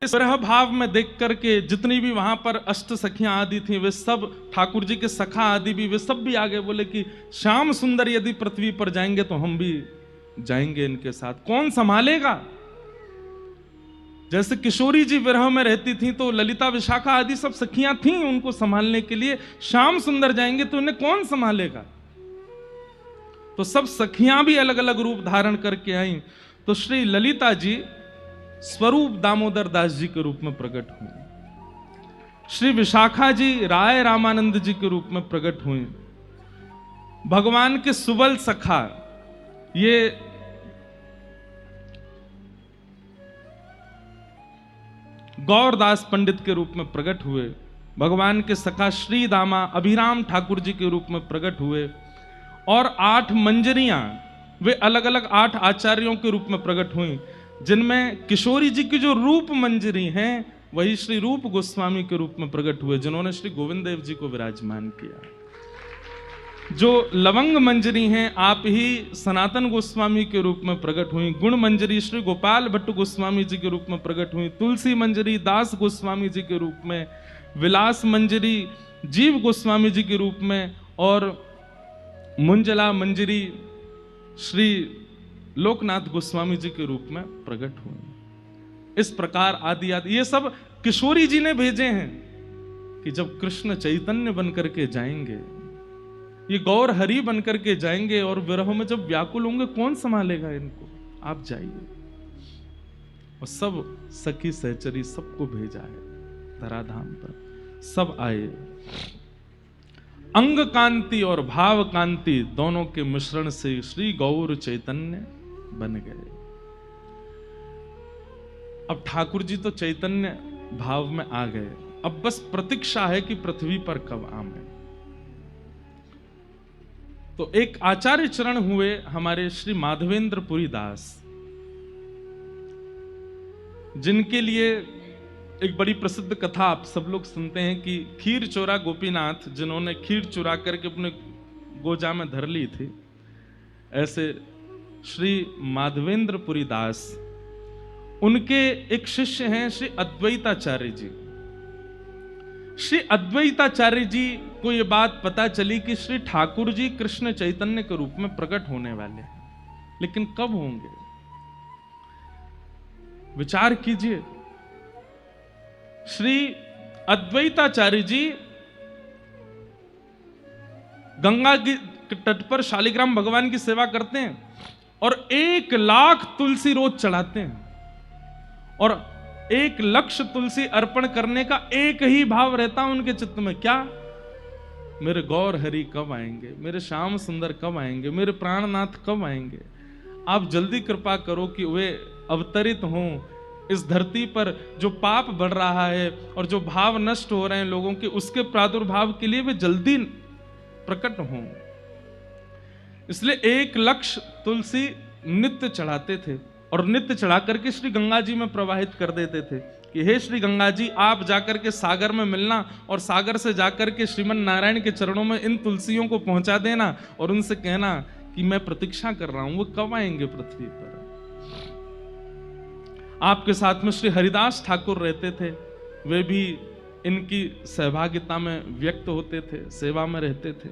इस तरह भाव में देख करके जितनी भी वहां पर अष्ट सखियां आदि थी वे सब, ठाकुर जी के सखा आदि भी, वे सब भी आगे बोले कि श्याम सुंदर यदि पृथ्वी पर जाएंगे तो हम भी जाएंगे इनके साथ, कौन संभालेगा। जैसे किशोरी जी विरह में रहती थी तो ललिता विशाखा आदि सब सखियां थीं उनको संभालने के लिए, श्याम सुंदर जाएंगे तो उन्हें कौन संभालेगा। तो सब सखियां भी अलग अलग रूप धारण करके आई। तो श्री ललिता जी स्वरूप दामोदर दास जी के रूप में प्रकट हुई, श्री विशाखा जी राय रामानंद जी के रूप में प्रकट हुई, भगवान के सुबल सखा ये गौरदास पंडित के रूप में प्रकट हुए, भगवान के सखा श्री दामा अभिराम ठाकुर जी के रूप में प्रकट हुए, और 8 मंजरियां वे अलग अलग 8 आचार्यों के रूप में प्रकट हुई, जिनमें किशोरी जी की जो रूप मंजरी हैं वही श्री रूप गोस्वामी के रूप में प्रकट हुए, जिन्होंने श्री गोविंद देव जी को विराजमान किया। जो लवंग मंजरी हैं आप ही सनातन गोस्वामी के रूप में प्रकट हुई, गुण मंजरी श्री गोपाल भट्ट गोस्वामी जी के रूप में प्रकट हुई, तुलसी मंजरी दास गोस्वामी जी के रूप में, विलास मंजरी जीव गोस्वामी जी के रूप में, और मुंजला मंजरी श्री लोकनाथ गोस्वामी जी के रूप में प्रकट हुए। इस प्रकार आदि आदि ये सब किशोरी जी ने भेजे हैं कि जब कृष्ण चैतन्य बनकर के जाएंगे, ये गौर हरि बनकर के जाएंगे और विरह में जब व्याकुल होंगे कौन संभालेगा इनको, आप जाइए। और सब सखी सहचरी सबको भेजा है धराधाम पर, सब आए। अंग कांति और भाव कांति दोनों के मिश्रण से श्री गौर चैतन्य बन गए। अब ठाकुर जी तो चैतन्य भाव में आ गए, अब बस प्रतीक्षा है कि पृथ्वी पर कब आए। तो एक आचार्य चरण हुए हमारे श्री माधवेंद्र पुरी दास, जिनके लिए एक बड़ी प्रसिद्ध कथा आप सब लोग सुनते हैं कि खीर चोरा गोपीनाथ, जिन्होंने खीर चुरा करके अपने गोजा में धर ली थी, ऐसे श्री माधवेंद्र पुरी दास, उनके एक शिष्य हैं श्री अद्वैताचार्य जी। श्री अद्वैताचार्य जी को यह बात पता चली कि श्री ठाकुर जी कृष्ण चैतन्य के रूप में प्रकट होने वाले हैं, लेकिन कब होंगे, विचार कीजिए। श्री अद्वैताचार्य जी गंगा की तट पर शालिग्राम भगवान की सेवा करते हैं और 1 लाख तुलसी रोज चढ़ाते हैं, और 1 लक्ष तुलसी अर्पण करने का एक ही भाव रहता है उनके चित्त में, क्या, मेरे गौर हरि कब आएंगे, मेरे श्याम सुंदर कब आएंगे, मेरे प्राणनाथ कब आएंगे। आप जल्दी कृपा करो कि वे अवतरित हों इस धरती पर। जो पाप बढ़ रहा है और जो भाव नष्ट हो रहे हैं लोगों के, उसके प्रादुर्भाव के लिए वे जल्दी प्रकट हों। इसलिए 1 लक्ष तुलसी नित्य चढ़ाते थे और नित्य चढ़ा करके श्री गंगा जी में प्रवाहित कर देते थे कि हे श्री गंगा जी, आप जाकर के सागर में मिलना और सागर से जाकर के श्रीमन नारायण के चरणों में इन तुलसियों को पहुंचा देना और उनसे कहना कि मैं प्रतीक्षा कर रहा हूं, वो कब आएंगे पृथ्वी पर। आपके साथ में श्री हरिदास ठाकुर रहते थे, वे भी इनकी सहभागिता में व्यक्त होते थे, सेवा में रहते थे।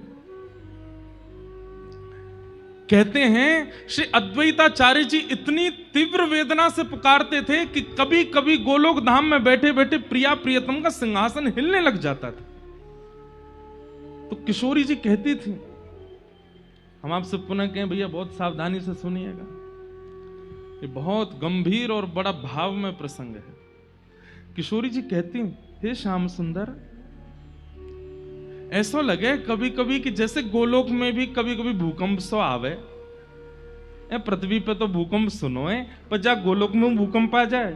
कहते हैं श्री अद्वैताचार्य जी इतनी तीव्र वेदना से पुकारते थे कि कभी कभी गोलोक धाम में बैठे बैठे प्रिया प्रियतम का सिंहासन हिलने लग जाता था। तो किशोरी जी कहती थी, हम आपसे पुनः कहें भैया बहुत सावधानी से सुनिएगा, ये बहुत गंभीर और बड़ा भाव में प्रसंग है। किशोरी जी कहती, हे श्याम सुंदर, ऐसा लगे कभी कभी कि जैसे गोलोक में भी कभी कभी भूकंप सो आवे, पृथ्वी पे तो भूकंप सुनो है, पर जा गोलोक में भूकंप आ जाए।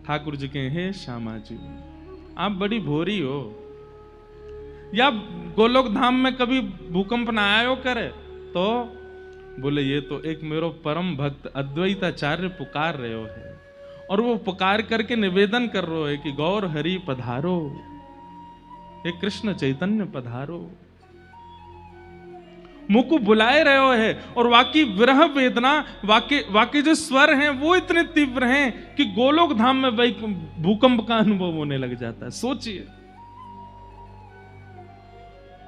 ठाकुर जी कहे, हे श्यामा जी, आप बड़ी भोरी हो, या गोलोक धाम में कभी भूकंप ना आयो करे। तो बोले, ये तो एक मेरो परम भक्त अद्वैताचार्य पुकार रहे हो है, और वो पुकार करके निवेदन कर रहे हो कि गौर हरि पधारो, हे कृष्ण चैतन्य पधारो। मुझको बुलाए रहे है, और वाकई विरह वेदना, वाकई जो स्वर हैं वो इतने तीव्र हैं कि गोलोक धाम में भाई भूकंप का अनुभव होने लग जाता है। सोचिए,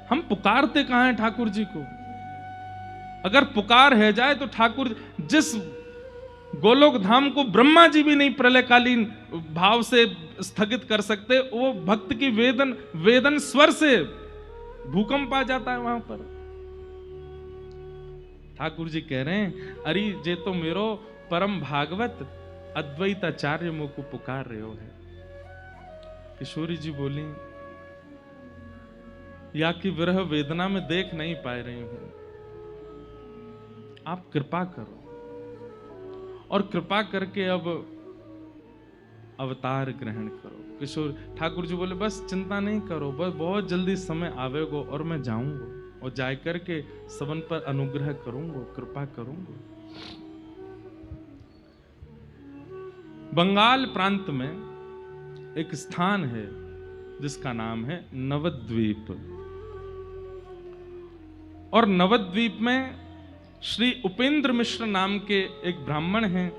हम पुकारते कहां हैं ठाकुर जी को? अगर पुकार है जाए तो ठाकुर जिस गोलोक धाम को ब्रह्मा जी भी नहीं प्रलयकालीन भाव से स्थगित कर सकते, वो भक्त की वेदन स्वर से भूकंप आ जाता है वहां पर। ठाकुर जी कह रहे हैं, अरे जे तो मेरो परम भागवत अद्वैत आचार्य मुझ को पुकार रहे हो है। किशोरी जी बोली, या कि विरह वेदना में देख नहीं पा रही हूं, आप कृपा करो, और कृपा करके अब अवतार ग्रहण करो। किशोर ठाकुर जी बोले, बस चिंता नहीं करो, बस बहुत जल्दी समय आवेगो और मैं जाऊंगा, और जाए करके सबन पर अनुग्रह करूंगा, कृपा करूंगा। बंगाल प्रांत में एक स्थान है जिसका नाम है नवद्वीप, और नवद्वीप में श्री उपेंद्र मिश्र नाम के एक ब्राह्मण हैं,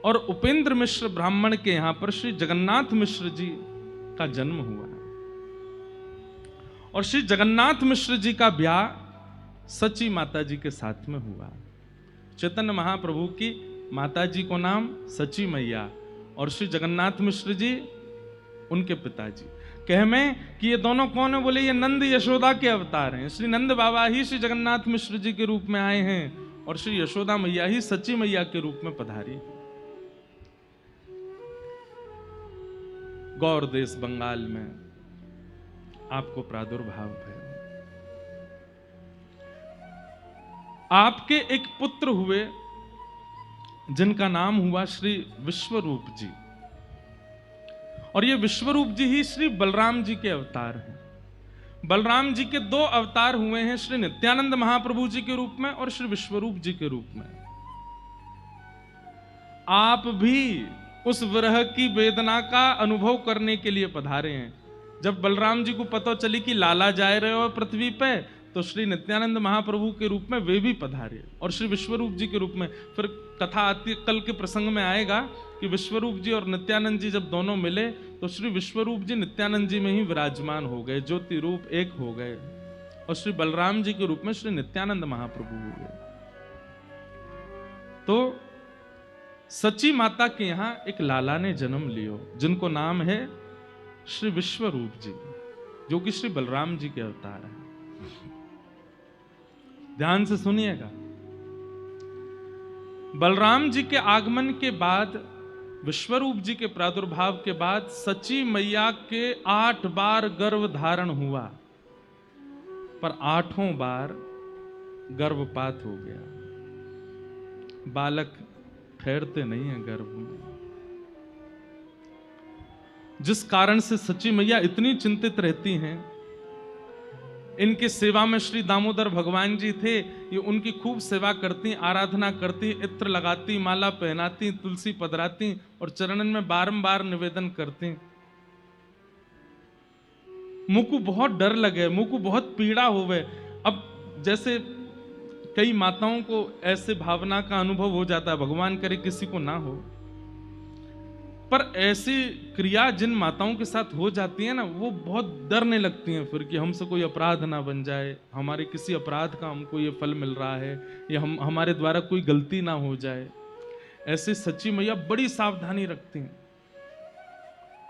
और उपेंद्र मिश्र ब्राह्मण के यहां पर श्री जगन्नाथ मिश्र जी का जन्म हुआ है, और श्री जगन्नाथ मिश्र जी का ब्याह सची माता जी के साथ में हुआ। चैतन्य महाप्रभु की माता जी को नाम सची मैया, और श्री जगन्नाथ मिश्र जी उनके पिताजी। कह में कि ये दोनों कौन है? बोले ये नंद यशोदा के अवतार हैं। श्री नंद बाबा ही श्री जगन्नाथ मिश्र जी के रूप में आए हैं, और श्री यशोदा मैया ही सच्ची मैया के रूप में पधारी। गौर देश बंगाल में आपको प्रादुर्भाव है। आपके एक पुत्र हुए जिनका नाम हुआ श्री विश्वरूप जी, और ये विश्वरूप जी ही श्री बलराम जी के अवतार हैं। बलराम जी के दो अवतार हुए हैं, श्री नित्यानंद महाप्रभु जी के रूप में और श्री विश्वरूप जी के रूप में। आप भी उस विरह की वेदना का अनुभव करने के लिए पधारे हैं। जब बलराम जी को पता चली कि लाला जा रहे हो पृथ्वी पे, तो श्री नित्यानंद महाप्रभु के रूप में वे भी पधारे, और श्री विश्वरूप जी के रूप में। फिर कथा आती, कल के प्रसंग में आएगा कि विश्वरूप जी और नित्यानंद जी जब दोनों मिले, तो श्री विश्वरूप जी नित्यानंद जी में ही विराजमान हो गए, ज्योति रूप एक हो गए, और श्री बलराम जी के रूप में श्री नित्यानंद महाप्रभु हो गए। तो सची माता के यहां एक लाला ने जन्म लियो, जिनको नाम है श्री विश्वरूप जी, जो कि श्री बलराम जी के अवतार है। ध्यान से सुनिएगा। बलराम जी के आगमन के बाद, विश्वरूप जी के प्रादुर्भाव के बाद, सची मैया के 8 बार गर्भ धारण हुआ, पर 8 बार गर्भपात हो गया। बालक ठहरते नहीं है गर्भ में, जिस कारण से सची मैया इतनी चिंतित रहती हैं। इनके सेवा में श्री दामोदर भगवान जी थे, ये उनकी खूब सेवा करती, आराधना करती, इत्र लगाती, माला पहनाती, तुलसी पधराती, और चरणन में बारंबार निवेदन करती। मुझको बहुत डर लगे, मुझको बहुत पीड़ा होवे। अब जैसे कई माताओं को ऐसे भावना का अनुभव हो जाता है, भगवान करे किसी को ना हो, पर ऐसी क्रिया जिन माताओं के साथ हो जाती है ना, वो बहुत डरने लगती हैं फिर कि हमसे कोई अपराध ना बन जाए, हमारे किसी अपराध का हमको ये फल मिल रहा है, या हमारे द्वारा कोई गलती ना हो जाए। ऐसे सच्ची मैया बड़ी सावधानी रखती हैं,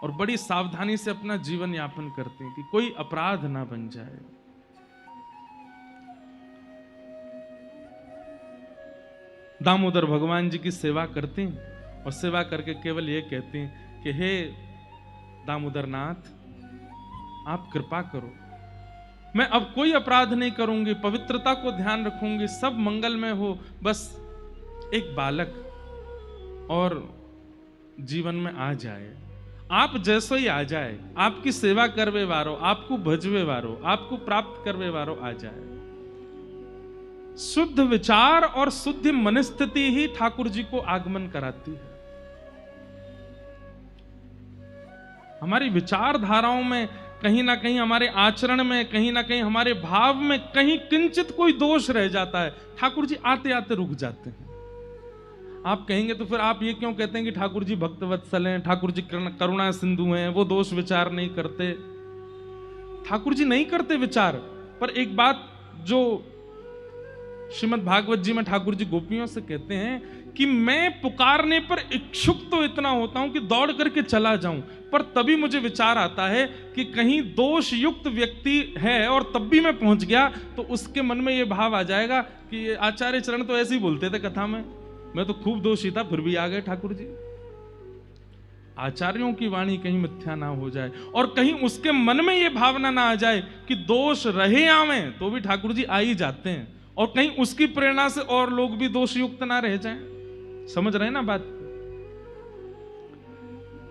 और बड़ी सावधानी से अपना जीवन यापन करती हैं कि कोई अपराध ना बन जाए। दामोदर भगवान जी की सेवा करती हैं, और सेवा करके केवल ये कहती हैं कि हे दामोदरनाथ, आप कृपा करो, मैं अब कोई अपराध नहीं करूंगी, पवित्रता को ध्यान रखूंगी, सब मंगलमय हो, बस एक बालक और जीवन में आ जाए, आप जैसो ही आ जाए, आपकी सेवा करवे वारो, आपको भजवे वारो, आपको प्राप्त करवे वारो आ जाए। शुद्ध विचार और शुद्ध मनस्थिति ही ठाकुर जी को आगमन कराती है। हमारी विचारधाराओं में कहीं ना कहीं हमारे आचरण में, कहीं ना कहीं हमारे भाव में कहीं किंचित कोई दोष रह जाता है, ठाकुर जी आते आते रुक जाते हैं। आप कहेंगे तो फिर आप ये क्यों कहते हैं कि ठाकुर जी भक्तवत्सल हैं, ठाकुर जी करुणा सिंधु हैं, वो दोष विचार नहीं करते? ठाकुर जी नहीं करते विचार, पर एक बात जो श्रीमद् भागवत जी में ठाकुर जी गोपियों से कहते हैं कि मैं पुकारने पर इच्छुक तो इतना होता हूं कि दौड़ करके चला जाऊं, पर तभी मुझे विचार आता है कि कहीं दोष युक्त व्यक्ति है और तब भी मैं पहुंच गया तो उसके मन में ये भाव आ जाएगा कि आचार्य चरण तो ऐसे ही बोलते थे कथा में, मैं तो खूब दोषी था फिर भी आ गए ठाकुर जी। आचार्यों की वाणी कहीं मिथ्या ना हो जाए और कहीं उसके मन में यह भावना ना आ जाए कि दोष रहे आवे तो भी ठाकुर जी आ ही जाते हैं, और कहीं उसकी प्रेरणा से और लोग भी दोष युक्त ना रह जाएं। समझ रहे हैं ना बात?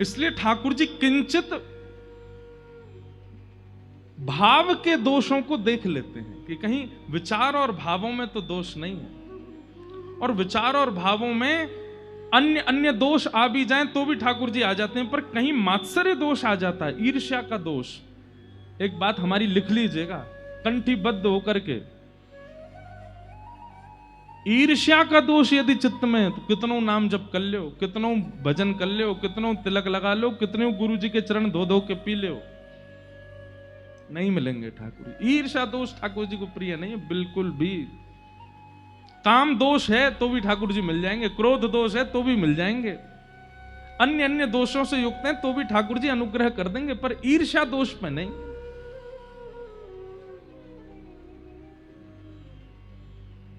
इसलिए ठाकुर जी किंचित भाव के दोषों को देख लेते हैं कि कहीं विचार और भावों में तो दोष नहीं है, और विचार और भावों में अन्य अन्य दोष आ भी जाएं तो भी ठाकुर जी आ जाते हैं, पर कहीं मात्सर्य दोष आ जाता है, ईर्ष्या का दोष। एक बात हमारी लिख लीजिएगा कंठीबद्ध होकर के, ईर्ष्या का दोष यदि चित्त में है तो कितनों नाम जप कर लो, कितनों भजन कर लो, कितनों तिलक लगा लो, कितनों गुरु जी के चरण धो धो के पी लो, नहीं मिलेंगे ठाकुर जी। ईर्ष्या दोष ठाकुर जी को प्रिय नहीं है बिल्कुल भी। काम दोष है तो भी ठाकुर जी मिल जाएंगे, क्रोध दोष है तो भी मिल जाएंगे, अन्य अन्य दोषों से युक्त हैं तो भी ठाकुर जी अनुग्रह कर देंगे, पर ईर्ष्या दोष पे नहीं।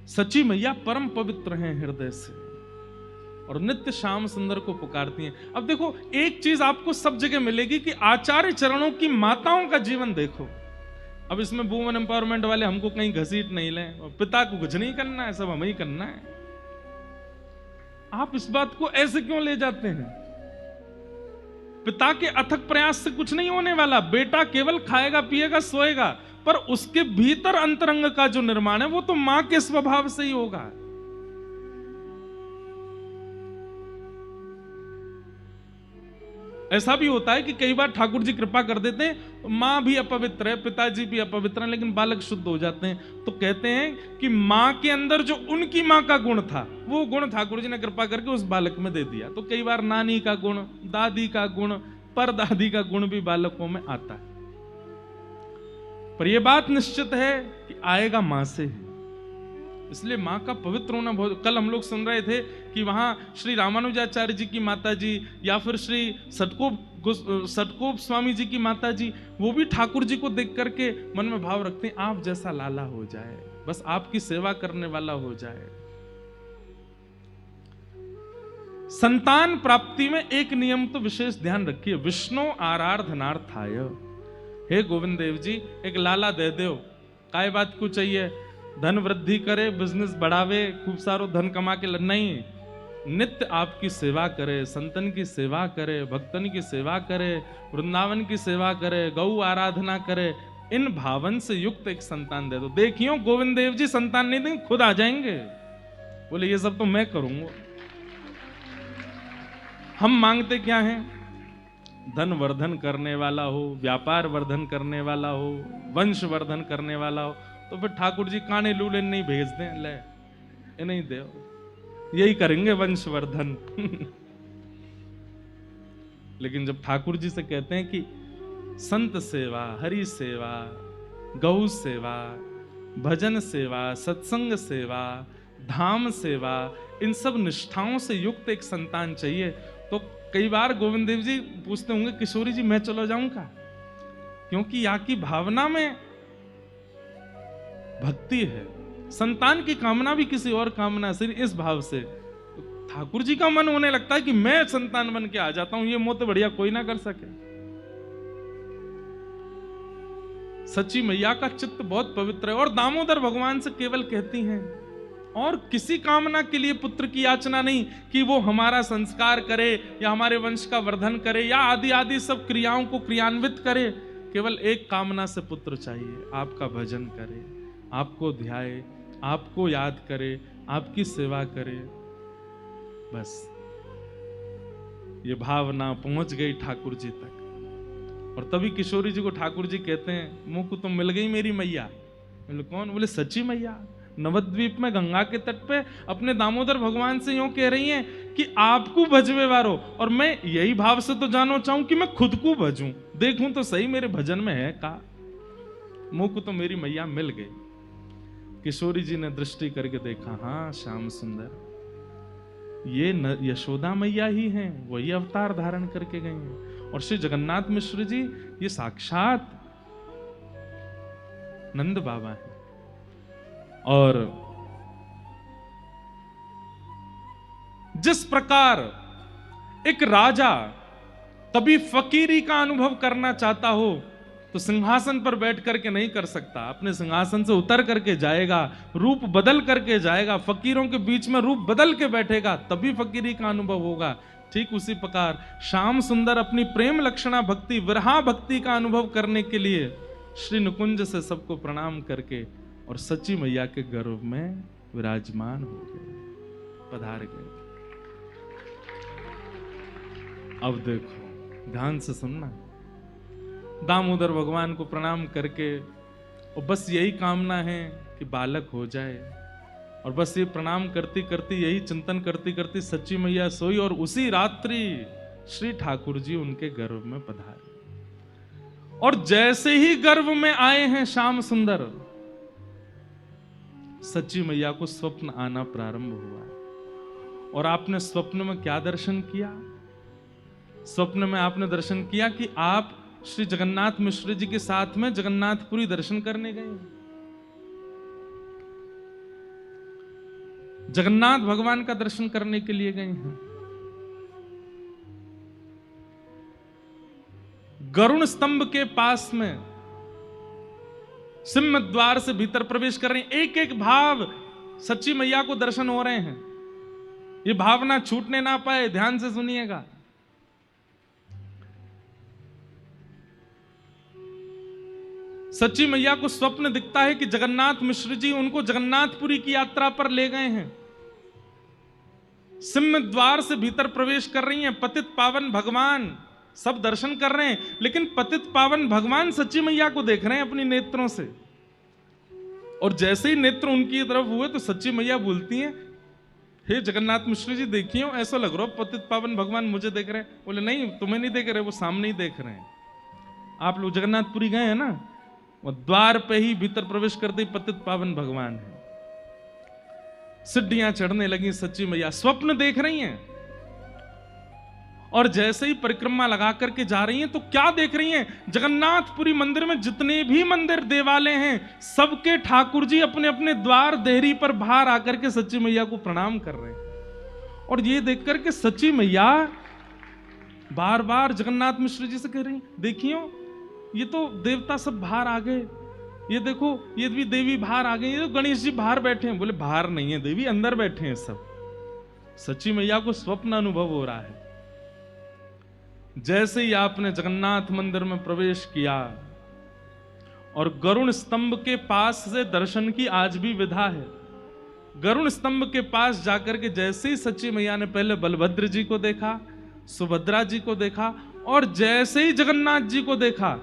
सची मैया परम पवित्र हैं हृदय से और नित्य श्याम सुंदर को पुकारती हैं। अब देखो एक चीज आपको सब जगह मिलेगी कि आचार्य चरणों की माताओं का जीवन देखो। अब इसमें वुमेन एम्पावरमेंट वाले हमको कहीं घसीट नहीं लें, और पिता को कुछ नहीं करना है, सब हमें ही करना है। आप इस बात को ऐसे क्यों ले जाते हैं? पिता के अथक प्रयास से कुछ नहीं होने वाला, बेटा केवल खाएगा पिएगा सोएगा, पर उसके भीतर अंतरंग का जो निर्माण है वो तो मां के स्वभाव से ही होगा। ऐसा भी होता है कि कई बार ठाकुर जी कृपा कर देते हैं, मां भी अपवित्र है, पिताजी भी अपवित्र है, लेकिन बालक शुद्ध हो जाते हैं। तो कहते हैं कि मां के अंदर जो उनकी मां का गुण था वो गुण ठाकुर जी ने कृपा करके उस बालक में दे दिया। तो कई बार नानी का गुण, दादी का गुण, परदादी का गुण भी बालकों में आता है, पर यह बात निश्चित है कि आएगा मां से ही। इसलिए मां का पवित्र होना बहुत। कल हम लोग सुन रहे थे कि वहां श्री रामानुजाचार्य जी की माता जी या फिर श्री सटकोप स्वामी जी की माता जी, वो भी ठाकुर जी को देख करके मन में भाव रखते हैं आप जैसा लाला हो जाए, बस आपकी सेवा करने वाला हो जाए। संतान प्राप्ति में एक नियम तो विशेष ध्यान रखिए, विष्णु आराधनार्थाय। हे गोविंद देव जी एक लाला दे दो, काय बात को चाहिए, धन वृद्धि करे, बिजनेस बढ़ावे, खूब सारो धन कमा के नहीं, नित्य आपकी सेवा करे, संतन की सेवा करे, भक्तन की सेवा करे, वृंदावन की सेवा करे, गौ आराधना करे, इन भावन से युक्त एक संतान दे दो। देखियो गोविंद देव जी संतान नहीं देंगे, खुद आ जाएंगे, बोले ये सब तो मैं करूंगा। हम मांगते क्या हैं? धन वर्धन करने वाला हो, व्यापार वर्धन करने वाला हो, वंश वर्धन करने वाला हो, तो फिर ठाकुर जी काने लूले नहीं भेज दें, ले ये नहीं दे, यही करेंगे वंशवर्धन। लेकिन जब ठाकुर जी से कहते हैं कि संत सेवा, हरि सेवा, गौ सेवा, भजन सेवा, सत्संग सेवा, धाम सेवा, इन सब निष्ठाओं से युक्त एक संतान चाहिए, तो कई बार गोविंद देव जी पूछते होंगे किशोरी जी मैं चलो जाऊं का, क्योंकि यहाँ की भावना में भक्ति है, संतान की कामना भी किसी और कामना से, इस भाव से ठाकुर जी का मन होने लगता है कि मैं संतान बन के आ जाता हूं, ये मोह तो बढ़िया कोई ना कर सके। सच्ची मैया का चित्त बहुत पवित्र है, और दामोदर भगवान से केवल कहती हैं, और किसी कामना के लिए पुत्र की याचना नहीं कि वो हमारा संस्कार करे या हमारे वंश का वर्धन करे या आदि आदि सब क्रियाओं को क्रियान्वित करे, केवल एक कामना से पुत्र चाहिए, आपका भजन करे, आपको ध्याए, आपको याद करे, आपकी सेवा करे, बस ये भावना पहुंच गई ठाकुर जी तक, और तभी किशोरी जी को ठाकुर जी कहते हैं, मुंह को तो मिल गई मेरी मैया। बोले कौन? बोले सच्ची मैया, नवद्वीप में गंगा के तट पे अपने दामोदर भगवान से यूं कह रही हैं कि आपको भजवे वारो, और मैं यही भाव से तो जानो चाहूं कि मैं खुद को भजूं, देखूं तो सही मेरे भजन में है का। मुंह को तो मेरी मैया मिल गई। किशोरी जी ने दृष्टि करके देखा, हाँ श्याम सुंदर, ये यशोदा मैया ही हैं, वही अवतार धारण करके गई हैं। और श्री जगन्नाथ मिश्र जी ये साक्षात नंद बाबा हैं। और जिस प्रकार एक राजा कभी फकीरी का अनुभव करना चाहता हो तो सिंहासन पर बैठ करके नहीं कर सकता, अपने सिंहासन से उतर करके जाएगा, रूप बदल करके जाएगा, फकीरों के बीच में रूप बदल के बैठेगा, तभी फकीरी का अनुभव होगा। ठीक उसी प्रकार श्याम सुंदर अपनी प्रेम लक्षणा भक्ति, विरहा भक्ति का अनुभव करने के लिए श्री नुकुंज से सबको प्रणाम करके और सच्ची मैया के गर्भ में विराजमान हो गए, पधार गए। अब देखो, ध्यान से सुनना, दामोदर भगवान को प्रणाम करके और बस यही कामना है कि बालक हो जाए, और बस ये प्रणाम करती करती, यही चिंतन करती करती सच्ची मैया सोई, और उसी रात्रि श्री ठाकुर जी उनके गर्भ में पधारे। और जैसे ही गर्भ में आए हैं श्याम सुंदर, सच्ची मैया को स्वप्न आना प्रारंभ हुआ। और आपने स्वप्न में क्या दर्शन किया? स्वप्न में आपने दर्शन किया कि आप श्री जगन्नाथ मिश्र जी के साथ में जगन्नाथपुरी दर्शन करने गए, जगन्नाथ भगवान का दर्शन करने के लिए गए हैं। गरुण स्तंभ के पास में सिंह द्वार से भीतर प्रवेश कर रहे हैं। एक एक भाव सच्ची मैया को दर्शन हो रहे हैं, ये भावना छूटने ना पाए, ध्यान से सुनिएगा। सच्ची मैया को स्वप्न दिखता है कि जगन्नाथ मिश्र जी उनको जगन्नाथपुरी की यात्रा पर ले गए हैं। सिंह द्वार से भीतर प्रवेश कर रही हैं, पतित पावन भगवान सब दर्शन कर रहे हैं, लेकिन पतित पावन भगवान सच्ची मैया को देख रहे हैं अपनी नेत्रों से। और जैसे ही नेत्र उनकी तरफ हुए तो सच्ची मैया बोलती हैं, हे जगन्नाथ मिश्र जी देखिए, ऐसा लग रहा हो पतित पावन भगवान मुझे देख रहे हैं। बोले नहीं, तुम्हें नहीं देख रहे, वो सामने ही देख रहे हैं। आप लोग जगन्नाथपुरी गए हैं ना, वो द्वार पे ही भीतर प्रवेश करते ही पतित पावन भगवान है। सीढ़ियां चढ़ने लगी, सच्ची मैया स्वप्न देख रही हैं। और जैसे ही परिक्रमा लगा करके जा रही हैं तो क्या देख रही हैं? जगन्नाथपुरी मंदिर में जितने भी मंदिर देवालय हैं, सबके ठाकुर जी अपने अपने द्वार देहरी पर बाहर आकर के सच्ची मैया को प्रणाम कर रहे हैं। और ये देख करके सच्ची मैया बार बार जगन्नाथ मिश्र जी से कह रही, देखियो ये तो देवता सब बाहर आ गए, ये देखो ये भी देवी बाहर आ गई, ये तो गणेश जी बाहर बैठे हैं। बोले बाहर नहीं है देवी, अंदर बैठे हैं सब। सच्ची मैया को स्वप्न अनुभव हो रहा है। जैसे ही आपने जगन्नाथ मंदिर में प्रवेश किया और गरुण स्तंभ के पास से दर्शन की आज भी विधा है। गरुण स्तंभ के पास जाकर के जैसे ही सच्ची मैया ने पहले बलभद्र जी को देखा, सुभद्रा जी को देखा, और जैसे ही जगन्नाथ जी को देखा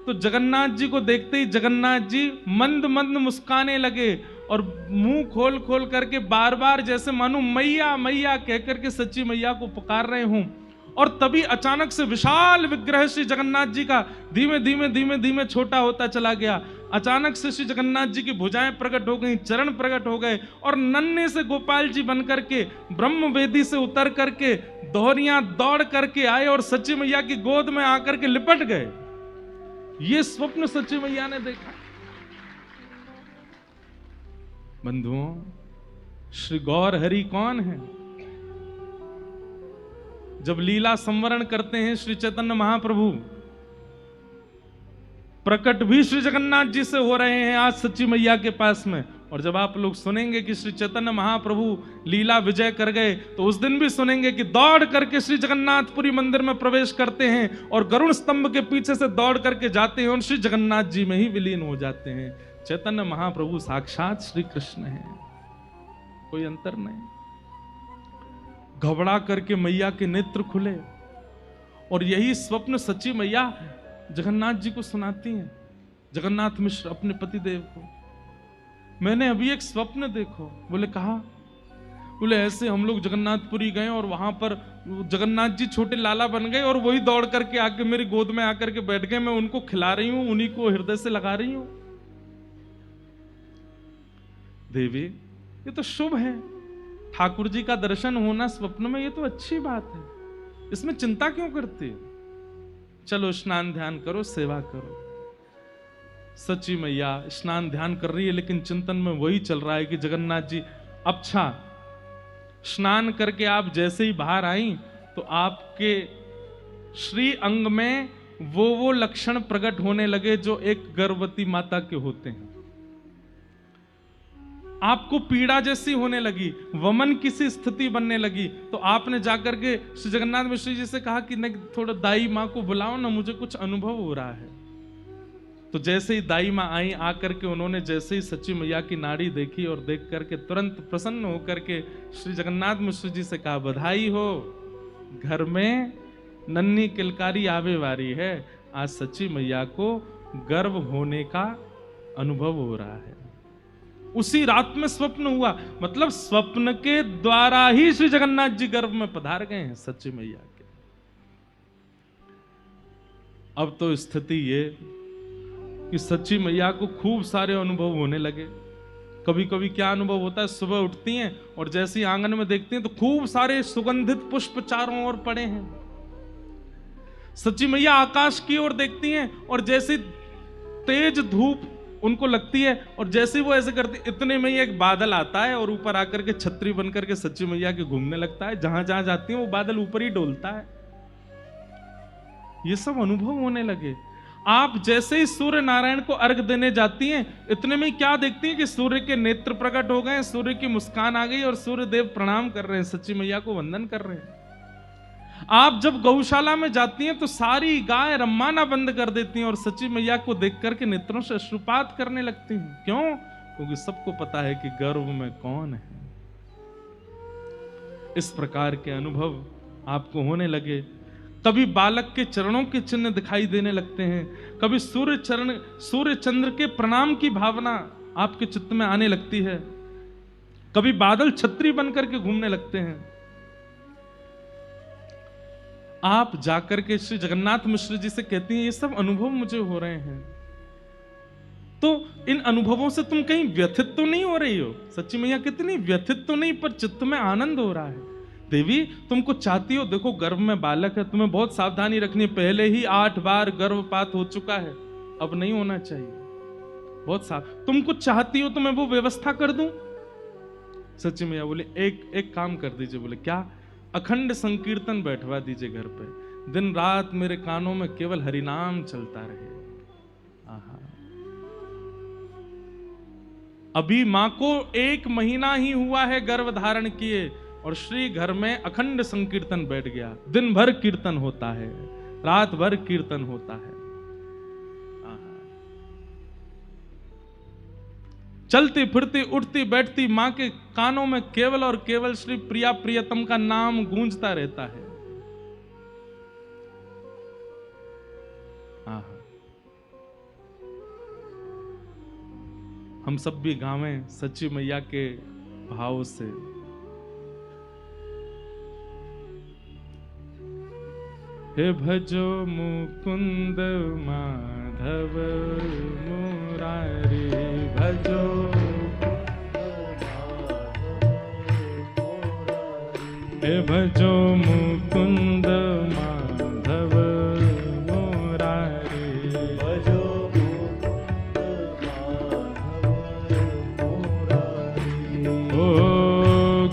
तो जगन्नाथ जी को देखते ही जगन्नाथ जी मंद मंद मुस्काने लगे और मुंह खोल खोल करके बार बार जैसे मानो मैया मैया कहकर के सच्ची मैया को पुकार रहे हूं। और तभी अचानक से विशाल विग्रह श्री जगन्नाथ जी का धीमे धीमे धीमे धीमे छोटा होता चला गया। अचानक से श्री जगन्नाथ जी की भुजाएं प्रकट हो गई, चरण प्रकट हो गए, और नन्हे से गोपाल जी बन करके ब्रह्म वेदी से उतर करके दोहरियां दौड़ करके आए और सच्ची मैया की गोद में आकर के लिपट गए। ये स्वप्न सच्ची मैया ने देखा। बंधुओं, श्री गौर हरि कौन है? जब लीला संवरण करते हैं श्री चैतन्य महाप्रभु, प्रकट भी श्री जगन्नाथ जी से हो रहे हैं आज सच्ची मैया के पास में। और जब आप लोग सुनेंगे कि श्री चैतन्य महाप्रभु लीला विजय कर गए, तो उस दिन भी सुनेंगे कि दौड़ करके श्री जगन्नाथपुरी मंदिर में प्रवेश करते हैं और गरुड़ स्तंभ के पीछे से दौड़ करके जाते हैं और श्री जगन्नाथ जी में ही विलीन हो जाते हैं। चैतन्य महाप्रभु साक्षात श्री कृष्ण है, कोई अंतर नहीं। घबरा करके मैया के नेत्र खुले और यही स्वप्न सच्ची मैया जगन्नाथ जी को सुनाती हैं, जगन्नाथ मिश्र अपने पतिदेव को, मैंने अभी एक स्वप्न देखो। बोले कहा? बोले ऐसे हम लोग जगन्नाथपुरी गए और वहां पर जगन्नाथ जी छोटे लाला बन गए और वही दौड़ करके आके मेरी गोद में आकर के बैठ गए, मैं उनको खिला रही हूं, उन्हीं को हृदय से लगा रही हूं। देवी ये तो शुभ है, ठाकुर जी का दर्शन होना स्वप्न में, ये तो अच्छी बात है, इसमें चिंता क्यों करती है? चलो स्नान ध्यान करो, सेवा करो। सच्ची मैया स्नान ध्यान कर रही है, लेकिन चिंतन में वही चल रहा है कि जगन्नाथ जी, अच्छा स्नान करके आप जैसे ही बाहर आई तो आपके श्री अंग में वो लक्षण प्रकट होने लगे जो एक गर्भवती माता के होते हैं। आपको पीड़ा जैसी होने लगी, वमन की सी स्थिति बनने लगी, तो आपने जाकर के श्री जगन्नाथ मिश्र जी से कहा कि नहीं थोड़ा दाई माँ को बुलाओ ना, मुझे कुछ अनुभव हो रहा है। तो जैसे ही दाई माँ आई, आकर के उन्होंने जैसे ही सच्ची मैया की नाड़ी देखी और देख करके तुरंत प्रसन्न होकर के श्री जगन्नाथ मिश्र जी से कहा, बधाई हो, घर में नन्ही किलकारी आवे वारी है, आज सच्ची मैया को गर्भ होने का अनुभव हो रहा है। उसी रात में स्वप्न हुआ, मतलब स्वप्न के द्वारा ही श्री जगन्नाथ जी गर्भ में पधार गए हैं सच्ची मैया के। अब तो स्थिति ये कि सच्ची मैया को खूब सारे अनुभव होने लगे। कभी कभी क्या अनुभव होता है, सुबह उठती हैं और जैसे ही आंगन में देखती हैं तो खूब सारे सुगंधित पुष्प चारों ओर पड़े हैं। सच्ची मैया आकाश की ओर देखती हैं और जैसे तेज धूप उनको लगती है और जैसे वो ऐसे करती, इतने में ही एक बादल आता है और ऊपर आकर के छतरी बनकर के सच्ची मैया के घूमने लगता है। जहां जहां जाती है वो बादल ऊपर ही डोलता है। ये सब अनुभव होने लगे। आप जैसे ही सूर्य नारायण को अर्घ देने जाती हैं, इतने में क्या देखती हैं कि सूर्य के नेत्र प्रकट हो गए, सूर्य की मुस्कान आ गई और सूर्य देव प्रणाम कर रहे हैं, सच्ची मैया को वंदन कर रहे हैं। आप जब गौशाला में जाती हैं तो सारी गाय रम्माना बंद कर देती हैं और सच्ची मैया को देख करके नेत्रों से अश्रुपात करने लगती हैं। क्यों? क्योंकि सबको पता है कि गर्भ में कौन है। इस प्रकार के अनुभव आपको होने लगे। कभी बालक के चरणों के चिन्ह दिखाई देने लगते हैं, कभी सूर्य चंद्र के प्रणाम की भावना आपके चित्त में आने लगती है, कभी बादल छतरी बनकर के घूमने लगते हैं। आप जाकर के श्री जगन्नाथ मिश्र जी से कहती हैं, ये सब अनुभव मुझे हो रहे हैं, तो इन अनुभवों से तुम कहीं व्यथित तो नहीं हो रही हो? सच्ची मैया कितनी व्यथित तो नहीं, पर चित्त में आनंद हो रहा है। देवी तुमको चाहती हो, देखो गर्भ में बालक है, तुम्हें बहुत सावधानी रखनी है, पहले ही 8 बार गर्भपात हो चुका है, अब नहीं होना चाहिए, बहुत साफ। तुम कुछ चाहती हो तो मैं वो व्यवस्था कर दूं? सच्ची मैया बोले एक काम कर दीजिए। बोले क्या? अखंड संकीर्तन बैठवा दीजिए घर पे, दिन रात मेरे कानों में केवल हरिनाम चलता रहे। आहा। अभी मां को 1 महीना ही हुआ है गर्भ धारण किए और श्री घर में अखंड संकीर्तन बैठ गया। दिन भर कीर्तन होता है, रात भर कीर्तन होता है। चलती फिरती उठती बैठती मां के कानों में केवल और केवल श्री प्रिया प्रियतम का नाम गूंजता रहता है। हम सब भी गावें सच्ची मैया के भाव से। हे भजो मुकुंद माधव मुरारी, भजो हे भजो मुकुंद माधव मुरारी, भजो ओ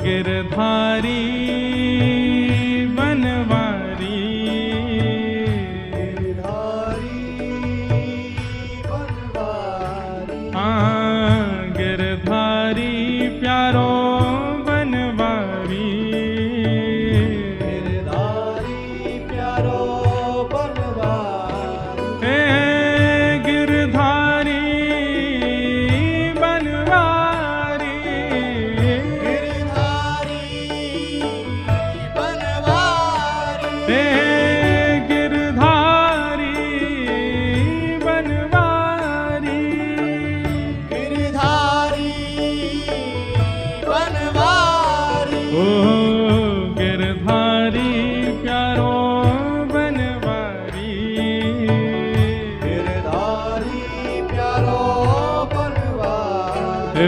गिरधारी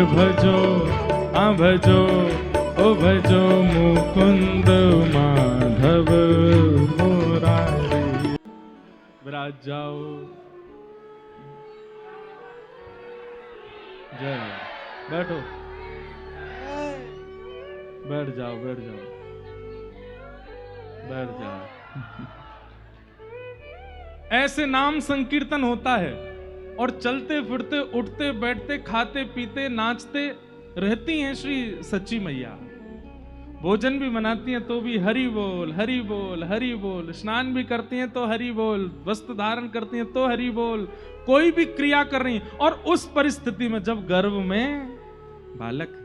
भजो भजो ओ भजो मुकुंद माधव मुरारी। विराज जाओ। जय बैठो, बैठ जाओ, बैठ जाओ, बैठ जाओ। ऐसे नाम संकीर्तन होता है और चलते फिरते उठते बैठते खाते पीते नाचते रहती हैं श्री सच्ची मैया। भोजन भी बनाती हैं तो भी हरि बोल हरि बोल हरि बोल, स्नान भी करती हैं तो हरि बोल, वस्त्र धारण करती हैं तो हरि बोल, कोई भी क्रिया कर रही हैं। और उस परिस्थिति में जब गर्भ में बालक है,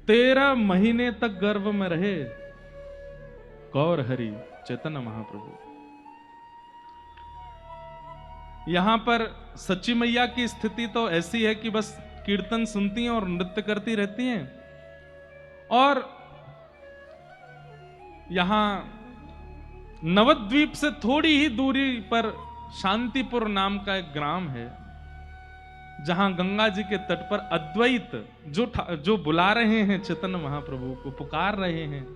13 महीने तक गर्भ में रहे गौर हरि चैतन्य महाप्रभु। यहां पर सच्ची मैया की स्थिति तो ऐसी है कि बस कीर्तन सुनती हैं और नृत्य करती रहती हैं। और यहां नवद्वीप से थोड़ी ही दूरी पर शांतिपुर नाम का एक ग्राम है, जहां गंगा जी के तट पर अद्वैत जो बुला रहे हैं चैतन्य महाप्रभु को, पुकार रहे हैं।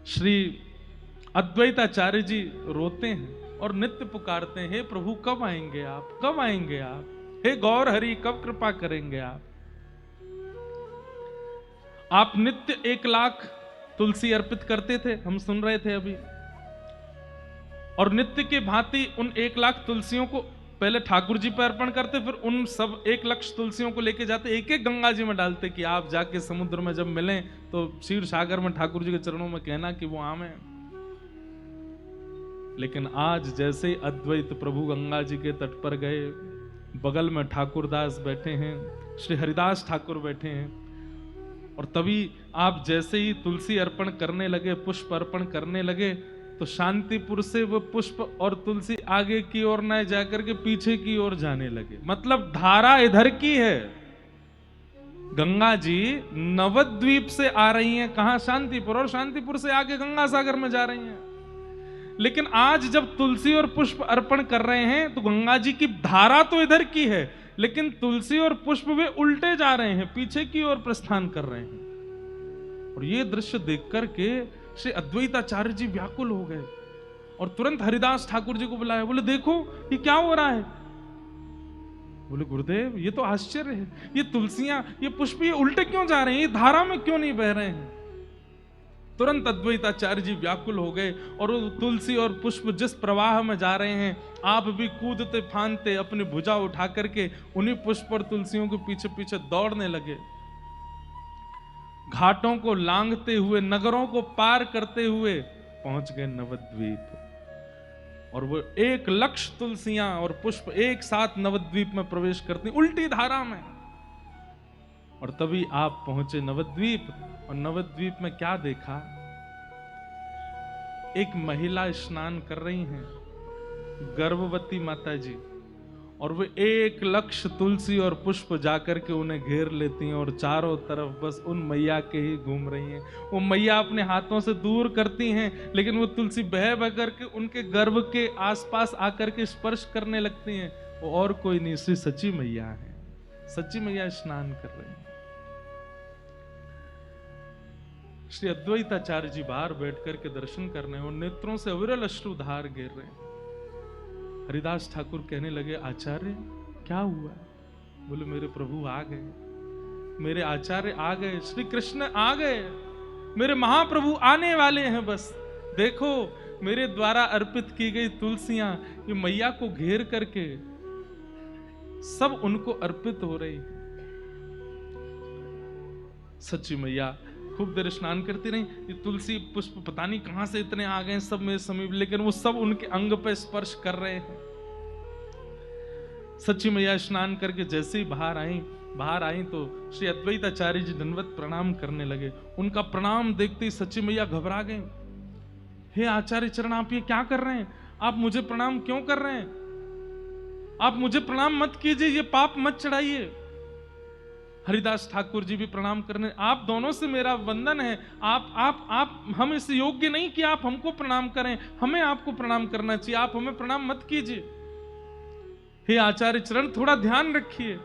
श्री अद्वैताचार्य जी रोते हैं और नित्य पुकारते हैं, हे प्रभु कब आएंगे आप, कब आएंगे आप, हे गौर हरि कब कृपा करेंगे आप। आप नित्य 1 लाख तुलसी अर्पित करते थे, हम सुन रहे थे अभी। और नित्य के भांति उन 1 लाख तुलसियों को पहले ठाकुर जी पर अर्पण करते, फिर उन सब 1 लाख तुलसियों को लेके जाते, एक एक गंगा जी में डालते कि आप जाके समुद्र में जब मिलें तो क्षीर सागर में ठाकुर जी के चरणों में कहना कि वो आमे। लेकिन आज जैसे ही अद्वैत प्रभु गंगा जी के तट पर गए, बगल में ठाकुरदास बैठे हैं, श्री हरिदास ठाकुर बैठे हैं, और तभी आप जैसे ही तुलसी अर्पण करने लगे, पुष्प अर्पण करने लगे, तो शांतिपुर से वो पुष्प और तुलसी आगे की ओर न जाकर के पीछे की ओर जाने लगे। मतलब धारा इधर की है, गंगा जी नवद्वीप से आ रही हैं, कहां शांतिपुर, और शांतिपुर से आगे गंगा सागर में जा रही हैं। लेकिन आज जब तुलसी और पुष्प अर्पण कर रहे हैं तो गंगा जी की धारा तो इधर की है, लेकिन तुलसी और पुष्प वे उल्टे जा रहे हैं, पीछे की ओर प्रस्थान कर रहे हैं। और ये दृश्य देख करके श्री अद्वैताचार्य जी व्याकुल हो गए और तुरंत हरिदास ठाकुर जी को बुलाया। बोले देखो ये क्या हो रहा है। बोले गुरुदेव ये तो आश्चर्य है, ये तुलसियां ये पुष्प ये उल्टे क्यों जा रहे हैं, ये धारा में क्यों नहीं बह रहे हैं। तुरंत अद्वैताचार्य जी व्याकुल हो गए और तुलसी और पुष्प जिस प्रवाह में जा रहे हैं, आप भी कूदते फांदते अपनी भुजा उठा करके उन्हीं पुष्प और तुलसियों के पीछे पीछे दौड़ने लगे। घाटों को लांघते हुए, नगरों को पार करते हुए पहुंच गए नवद्वीप। और वो 1 लाख तुलसियां और पुष्प एक साथ नवद्वीप में प्रवेश करती उल्टी धारा में। और तभी आप पहुंचे नवद्वीप, और नवद्वीप में क्या देखा, एक महिला स्नान कर रही हैं, गर्भवती माता जी, और वे 1 लाख तुलसी और पुष्प जाकर के उन्हें घेर लेती हैं और चारों तरफ बस उन मैया के ही घूम रही हैं। वो मैया अपने हाथों से दूर करती हैं, लेकिन वो तुलसी बह बह करके उनके गर्भ के आसपास आकर के स्पर्श करने लगती हैं। वो और कोई नहीं, श्री सच्ची मैया है। सच्ची मैया स्नान कर रही हैं। श्री अद्वैताचार्य जी बाहर बैठ करके दर्शन कर रहे हैं और नेत्रों से अविरल अश्रुधार गिर रहे हैं। हरिदास ठाकुर कहने लगे, आचार्य क्या हुआ। बोले मेरे प्रभु आ गए, मेरे आचार्य आ गए, श्री कृष्ण आ गए, मेरे महाप्रभु आने वाले हैं। बस देखो मेरे द्वारा अर्पित की गई तुलसियां ये मैया को घेर करके सब उनको अर्पित हो रही। सच्ची मैया खूब देर स्नान करती रही। ये तुलसी पुष्प पता नहीं कहां से इतने आ गए सब मेरे समीप, लेकिन वो सब उनके अंग पे स्पर्श कर रहे हैं। सच्ची मैया स्नान करके जैसे ही बाहर आई तो श्री अद्वैताचार्य जी दंडवत प्रणाम करने लगे। उनका प्रणाम देखते ही सच्ची मैया घबरा गए। हे आचार्य चरण, आप ये क्या कर रहे हैं, आप मुझे प्रणाम क्यों कर रहे हैं, आप मुझे प्रणाम मत कीजिए, ये पाप मत चढ़ाइए। हरिदास ठाकुर जी भी प्रणाम करने, आप दोनों से मेरा वंदन है, आप हम इस योग्य नहीं कि आप हमको प्रणाम करें, हमें आपको प्रणाम करना चाहिए, आप हमें प्रणाम मत कीजिए। हे आचार्य चरण, थोड़ा ध्यान रखिए,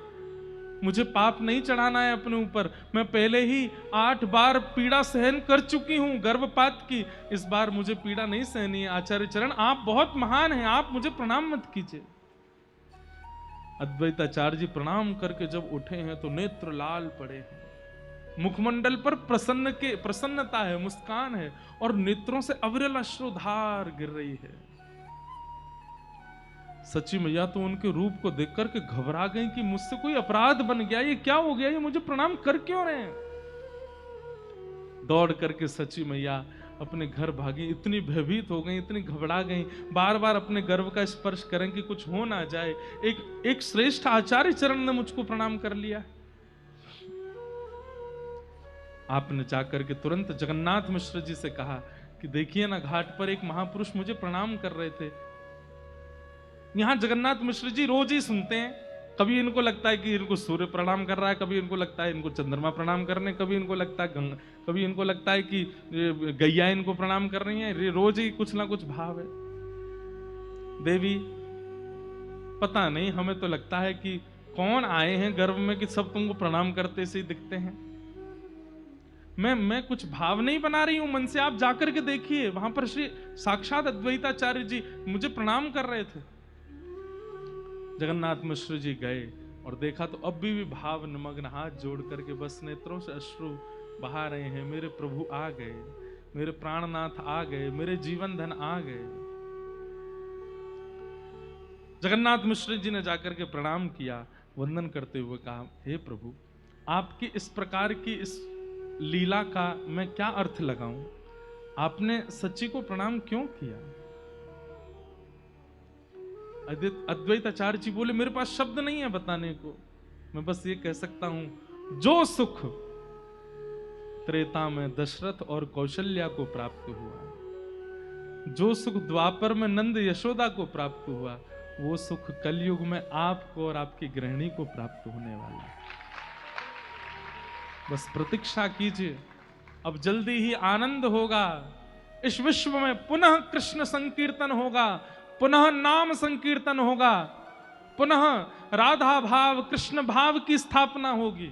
मुझे पाप नहीं चढ़ाना है अपने ऊपर। मैं पहले ही 8 बार पीड़ा सहन कर चुकी हूं गर्भपात की, इस बार मुझे पीड़ा नहीं सहनी है। आचार्य चरण, आप बहुत महान हैं, आप मुझे प्रणाम मत कीजिए। अद्वैताचार्य जी प्रणाम करके जब उठे हैं तो नेत्र लाल पड़े हैं, मुखमंडल पर प्रसन्नता है, मुस्कान है, और नेत्रों से अविरल अश्रुधार गिर रही है। सच्ची मैया तो उनके रूप को देख करके घबरा गई कि मुझसे कोई अपराध बन गया, ये क्या हो गया, ये मुझे प्रणाम कर क्यों रहे हैं। दौड़ करके सच्ची मैया अपने घर भागी, इतनी भयभीत हो गई, इतनी घबरा गई, बार बार अपने गर्भ का स्पर्श करें कि कुछ हो ना जाए। एक श्रेष्ठ आचार्य चरण ने मुझको प्रणाम कर लिया। आपने जाकर के तुरंत जगन्नाथ मिश्र जी से कहा कि देखिए ना, घाट पर एक महापुरुष मुझे प्रणाम कर रहे थे। यहां जगन्नाथ मिश्र जी रोज ही सुनते हैं, कभी इनको लगता है कि इनको सूर्य प्रणाम कर रहा है, कभी इनको लगता है इनको चंद्रमा प्रणाम करने, कभी इनको लगता है गंगा, कभी इनको लगता है कि गैया इनको प्रणाम कर रही है। रोज ही कुछ ना कुछ भाव है। देवी, पता नहीं, हमें तो लगता है कि कौन आए हैं गर्भ में कि सब तुमको प्रणाम करते से ही दिखते हैं। मैं कुछ भाव नहीं बना रही हूं मन से, आप जाकर के देखिए, वहां पर श्री साक्षात अद्वैताचार्य जी मुझे प्रणाम कर रहे थे। जगन्नाथ मिश्र जी गए और देखा तो अब भी भाव निमग्न, हाथ जोड़ करके बस नेत्रों से अश्रु बहा रहे हैं। मेरे प्रभु आ गए, मेरे प्राणनाथ आ गए, मेरे जीवन धन आ गए। जगन्नाथ मिश्र जी ने जाकर के प्रणाम किया, वंदन करते हुए कहा, हे प्रभु, आपकी इस प्रकार की इस लीला का मैं क्या अर्थ लगाऊं? आपने सच्ची को प्रणाम क्यों किया? अद्वैताचार्य जी बोले, मेरे पास शब्द नहीं है बताने को, मैं बस ये कह सकता हूं, जो सुख त्रेता में दशरथ और कौशल्या को प्राप्त हुआ, जो सुख द्वापर में नंद यशोदा को प्राप्त हुआ, वो सुख कलयुग में आपको और आपकी गृहिणी को प्राप्त होने वाला है। बस प्रतीक्षा कीजिए, अब जल्दी ही आनंद होगा, इस विश्व में पुनः कृष्ण संकीर्तन होगा, पुनः नाम संकीर्तन होगा, पुनः राधा भाव कृष्ण भाव की स्थापना होगी।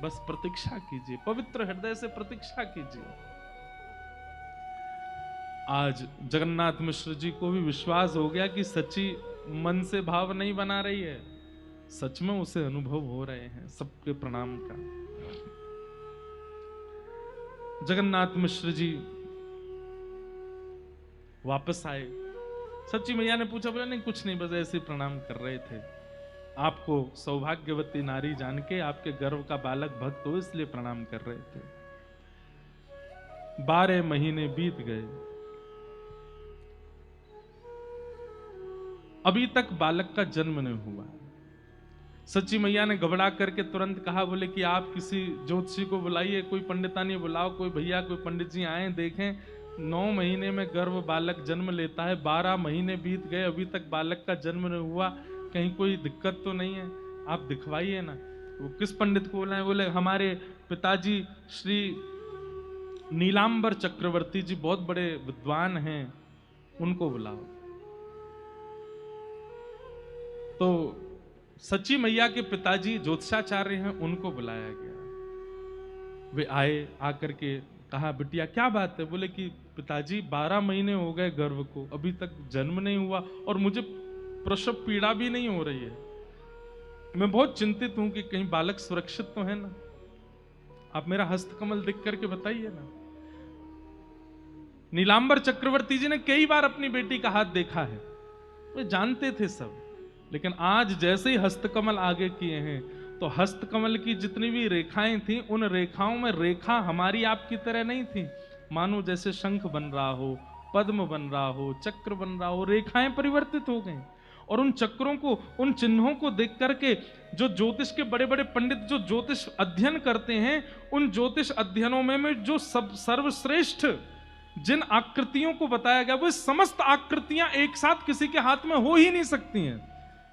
बस प्रतीक्षा कीजिए, पवित्र हृदय से प्रतीक्षा कीजिए। आज जगन्नाथ मिश्र जी को भी विश्वास हो गया कि सच्ची मन से भाव नहीं बना रही है, सच में उसे अनुभव हो रहे हैं सबके प्रणाम का। जगन्नाथ मिश्र जी वापस आए, सच्ची मैया ने पूछा, बोला नहीं कुछ नहीं, बस ऐसे प्रणाम कर रहे थे, आपको सौभाग्यवती नारी जान के, आपके गर्भ का बालक भक्त हो इसलिए प्रणाम कर रहे थे। 12 महीने बीत गए, अभी तक बालक का जन्म नहीं हुआ। सच्ची मैया ने घबरा करके तुरंत कहा, बोले कि आप किसी ज्योतिषी को बुलाइए, कोई पंडितानी बुलाओ, कोई भैया कोई पंडित जी आए देखें, 9 महीने में गर्भ बालक जन्म लेता है, 12 महीने बीत गए, अभी तक बालक का जन्म नहीं हुआ, कहीं कोई दिक्कत तो नहीं है, आप दिखवाइए ना। वो किस पंडित को बोला है? बोले हमारे पिताजी श्री नीलांबर चक्रवर्ती जी बहुत बड़े विद्वान हैं, उनको बुलाओ। तो सच्ची मैया के पिताजी ज्योतिषाचार्य हैं, उनको बुलाया गया। वे आए, आकर के कहा, बिटिया क्या बात है? बोले कि पिताजी 12 महीने हो गए गर्भ को, अभी तक जन्म नहीं हुआ और मुझे प्रसव पीड़ा भी नहीं हो रही है, मैं बहुत चिंतित हूं कि कहीं बालक सुरक्षित तो है ना, आप मेरा हस्तकमल देख करके बताइए ना। नीलांबर चक्रवर्ती जी ने कई बार अपनी बेटी का हाथ देखा है, वे जानते थे सब, लेकिन आज जैसे ही हस्तकमल आगे किए हैं तो हस्तकमल की जितनी भी रेखाएं थी, उन रेखाओं में रेखा हमारी आपकी तरह नहीं थी, मानो जैसे शंख बन रहा हो, पद्म बन रहा हो, चक्र बन रहा हो, रेखाएं परिवर्तित हो गई। और उन चक्रों को, उन चिन्हों को देख करके जो ज्योतिष के बड़े बड़े पंडित जो ज्योतिष अध्ययन करते हैं, उन ज्योतिष अध्ययनों में जो सब सर्वश्रेष्ठ जिन आकृतियों को बताया गया, वो समस्त आकृतियां एक साथ किसी के हाथ में हो ही नहीं सकती हैं।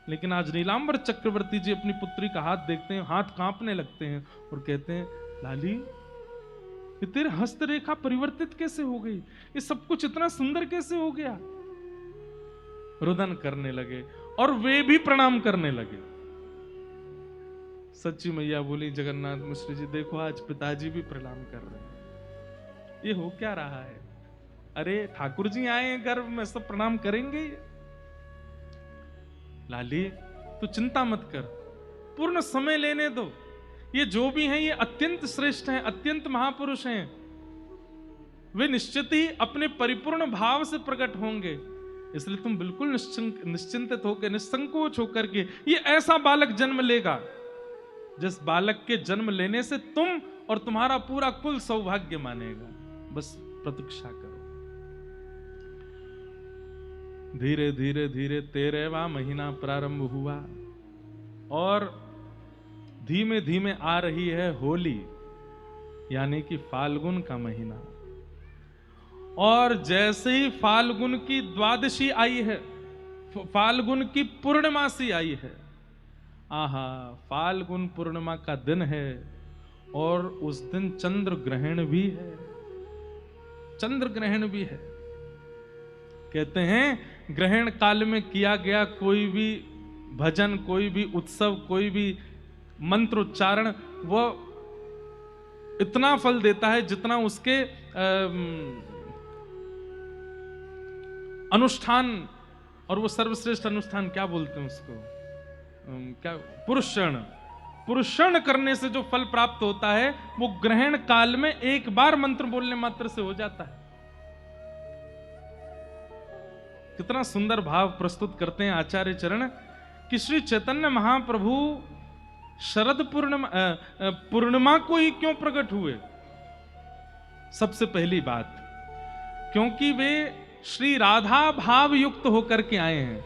लेकिन आज नीलांबर चक्रवर्ती जी अपनी पुत्री का हाथ देखते हैं, हाथ कांपने लगते हैं और कहते हैं, लाली ये तेरे हस्तरेखा परिवर्तित कैसे हो गई, ये सब कुछ इतना सुंदर कैसे हो गया? रुदन करने लगे और वे भी प्रणाम करने लगे। सच्ची मैया बोली, जगन्नाथ मिश्र जी देखो आज पिताजी भी प्रणाम कर रहे हैं, ये हो क्या रहा है? अरे ठाकुर जी आए हैं गर्भ में, सब प्रणाम करेंगे। लाली तू चिंता मत कर, पूर्ण समय लेने दो। ये जो भी हैं ये अत्यंत श्रेष्ठ हैं, अत्यंत महापुरुष हैं। वे निश्चित ही अपने परिपूर्ण भाव से प्रकट होंगे, इसलिए तुम बिल्कुल निश्चिंतित होकर, निसंकोच होकर के, ये ऐसा बालक जन्म लेगा जिस बालक के जन्म लेने से तुम और तुम्हारा पूरा कुल सौभाग्य मानेगा। बस प्रतीक्षा करो। धीरे धीरे धीरे 13वां महीना प्रारंभ हुआ और धीमे धीमे आ रही है होली, यानी कि फाल्गुन का महीना। और जैसे ही फाल्गुन की द्वादशी आई है, फाल्गुन की पूर्णमासी आई है, आहा, फाल्गुन पूर्णिमा का दिन है और उस दिन चंद्र ग्रहण भी है। चंद्र ग्रहण भी है। कहते हैं ग्रहण काल में किया गया कोई भी भजन, कोई भी उत्सव, कोई भी मंत्रोच्चारण, वह इतना फल देता है जितना उसके अनुष्ठान, और वो सर्वश्रेष्ठ अनुष्ठान क्या बोलते हैं उसको, क्या, पुरुषण करने से जो फल प्राप्त होता है वो ग्रहण काल में एक बार मंत्र बोलने मात्र से हो जाता है। कितना सुंदर भाव प्रस्तुत करते हैं आचार्य चरण कि श्री चैतन्य महाप्रभु शरद पूर्णिमा को ही क्यों प्रकट हुए। सबसे पहली बात, क्योंकि वे श्री राधा भाव युक्त होकर के आए हैं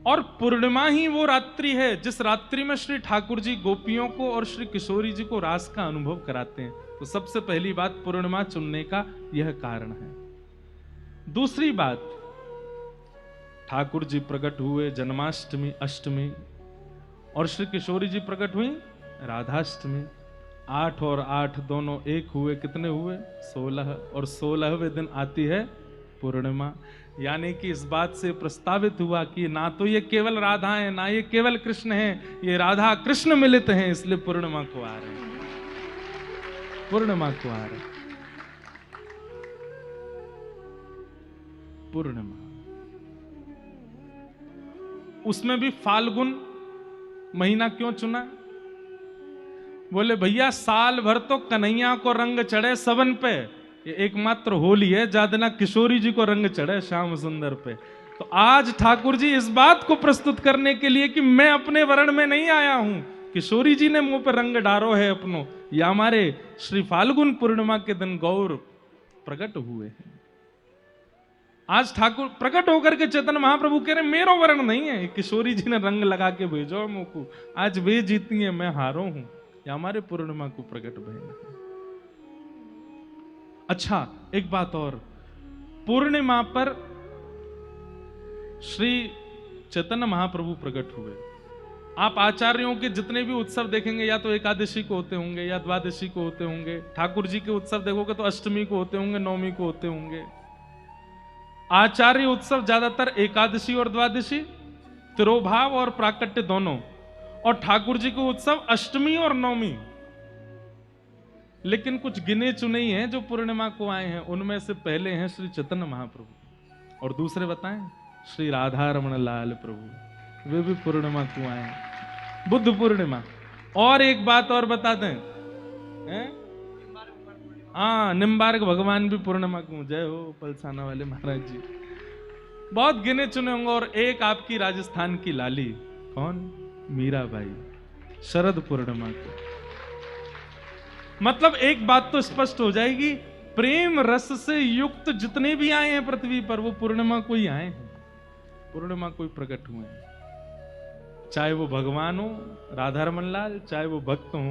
और पूर्णिमा ही वो रात्रि है जिस रात्रि में श्री ठाकुर जी गोपियों को और श्री किशोरी जी को रास का अनुभव कराते हैं। तो सबसे पहली बात पूर्णिमा चुनने का यह कारण है। दूसरी बात, ठाकुर जी प्रकट हुए जन्माष्टमी, अष्टमी, और श्री किशोरी जी प्रकट हुई राधाष्टमी। 8 और 8 दोनों एक हुए, कितने हुए? 16। और 16वें दिन आती है पूर्णिमा। यानी कि इस बात से प्रस्तावित हुआ कि ना तो ये केवल राधा है, ना ये केवल कृष्ण है, ये राधा कृष्ण मिलित हैं, इसलिए पूर्णिमा को आ रहे हैं, पूर्णिमा को आ रहे हैं। पूर्णिमा, उसमें भी फाल्गुन महीना क्यों चुना? बोले भैया साल भर तो कन्हैया को रंग चढ़े सबन पे, ये एकमात्र होली है जादना किशोरी जी को रंग चढ़े श्याम सुंदर पे। तो आज ठाकुर जी इस बात को प्रस्तुत करने के लिए कि मैं अपने वर्ण में नहीं आया हूं, किशोरी जी ने मुंह पे रंग डारो है अपनो, या हमारे श्री फाल्गुन पूर्णिमा के दिन गौर प्रकट हुए हैं। आज ठाकुर प्रकट होकर के चैतन्य महाप्रभु कह रहे मेरो वर्ण नहीं है, किशोरी जी ने रंग लगा के भेजो मुंह को, आज वे जीती है मैं हारो हूं, या हमारे पूर्णिमा को प्रकट भय। अच्छा एक बात और, पूर्णिमा पर श्री चैतन्य महाप्रभु प्रकट हुए। आप आचार्यों के जितने भी उत्सव देखेंगे या तो एकादशी को होते होंगे या द्वादशी को होते होंगे। ठाकुर जी के उत्सव देखोगे तो अष्टमी को होते होंगे, नवमी को होते होंगे। आचार्य उत्सव ज्यादातर एकादशी और द्वादशी, तिरोभाव और प्राकट्य दोनों, और ठाकुर जी के उत्सव अष्टमी और नवमी। लेकिन कुछ गिने चुने ही हैं जो पूर्णिमा को आए हैं, उनमें से पहले हैं श्री चैतन्य महाप्रभु, और दूसरे बताएं श्री राधा रमण लाल प्रभु, वे भी पूर्णिमा को आए हैं, बुद्ध पूर्णिमा। और एक बात और बता दें, हाँ निम्बार्क भगवान भी पूर्णिमा को, जय हो पलसाना वाले महाराज जी। बहुत गिने चुने होंगे। और एक आपकी राजस्थान की लाली, कौन? मीराबाई, शरद पूर्णिमा को। मतलब एक बात तो स्पष्ट हो जाएगी, प्रेम रस से युक्त जितने भी आए हैं पृथ्वी पर वो पूर्णिमा को ही आए हैं, पूर्णिमा को ही प्रकट हुए हैं। चाहे वो भगवान हो राधा रमन लाल, चाहे वो भक्त हो,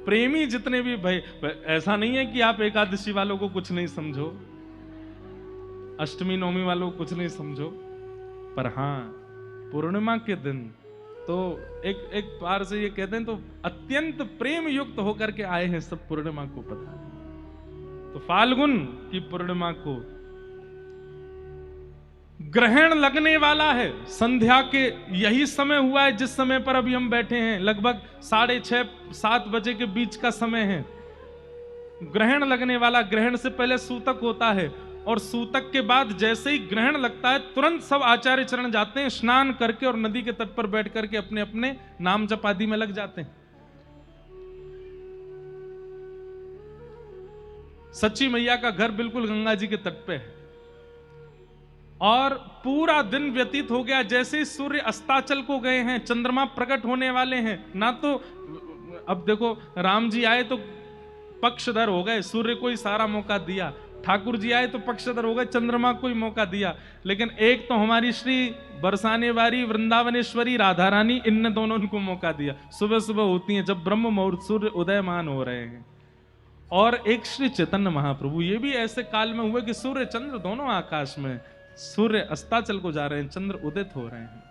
प्रेमी जितने भी भाई। ऐसा नहीं है कि आप एकादशी वालों को कुछ नहीं समझो, अष्टमी नवमी वालों को कुछ नहीं समझो, पर हाँ पूर्णिमा के दिन तो एक बार से ये कहते हैं तो अत्यंत प्रेम युक्त होकर के आए हैं सब पूर्णिमा को पता। तो फाल्गुन की पूर्णिमा को ग्रहण लगने वाला है। संध्या के यही समय हुआ है जिस समय पर अभी हम बैठे हैं, लगभग 6:30-7 बजे के बीच का समय है। ग्रहण लगने वाला, ग्रहण से पहले सूतक होता है और सूतक के बाद जैसे ही ग्रहण लगता है तुरंत सब आचार्य चरण जाते हैं, स्नान करके और नदी के तट पर बैठ करके अपने अपने नाम जप आदि में लग जाते हैं। सच्ची मैया का घर बिल्कुल गंगा जी के तट पे है और पूरा दिन व्यतीत हो गया। जैसे ही सूर्य अस्ताचल को गए हैं, चंद्रमा प्रकट होने वाले हैं, ना तो अब देखो राम जी आए तो पक्षधर हो गए, सूर्य को ही सारा मौका दिया, ठाकुर जी आए तो पक्षधर हो गए, चंद्रमा को ही मौका दिया, लेकिन एक तो हमारी श्री बरसाने वाली वृंदावनेश्वरी राधा रानी, इन दोनों को मौका दिया। सुबह सुबह होती हैं जब ब्रह्म मुहूर्त सूर्य उदयमान हो रहे हैं। और एक श्री चैतन्य महाप्रभु, ये भी ऐसे काल में हुए कि सूर्य चंद्र दोनों आकाश में, सूर्य अस्ताचल को जा रहे हैं, चंद्र उदित हो रहे हैं।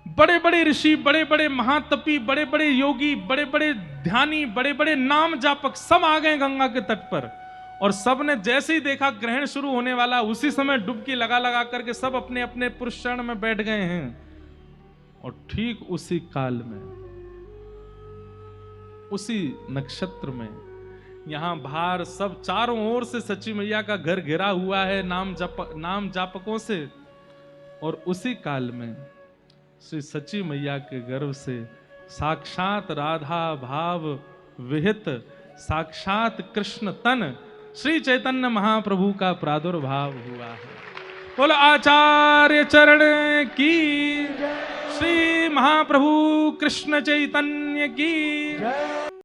बड़े बड़े ऋषि, बड़े बड़े महातपी, बड़े बड़े योगी, बड़े बड़े ध्यानी, बड़े बड़े नाम जापक सब आ गए गंगा के तट पर और सब ने जैसे ही देखा ग्रहण शुरू होने वाला, उसी समय डुबकी लगा लगा करके सब अपने अपने पुरुष चरण में बैठ गए हैं। और ठीक उसी काल में, उसी नक्षत्र में, यहां बाहर सब चारों ओर से सच्ची मैया का घर घिरा हुआ है नाम जापकों से। और उसी काल में श्री सच्ची मैया के गर्भ से साक्षात राधा भाव विहित साक्षात कृष्ण तन श्री चैतन्य महाप्रभु का प्रादुर्भाव हुआ है। बोलो आचार्य चरण की, श्री महाप्रभु कृष्ण चैतन्य की।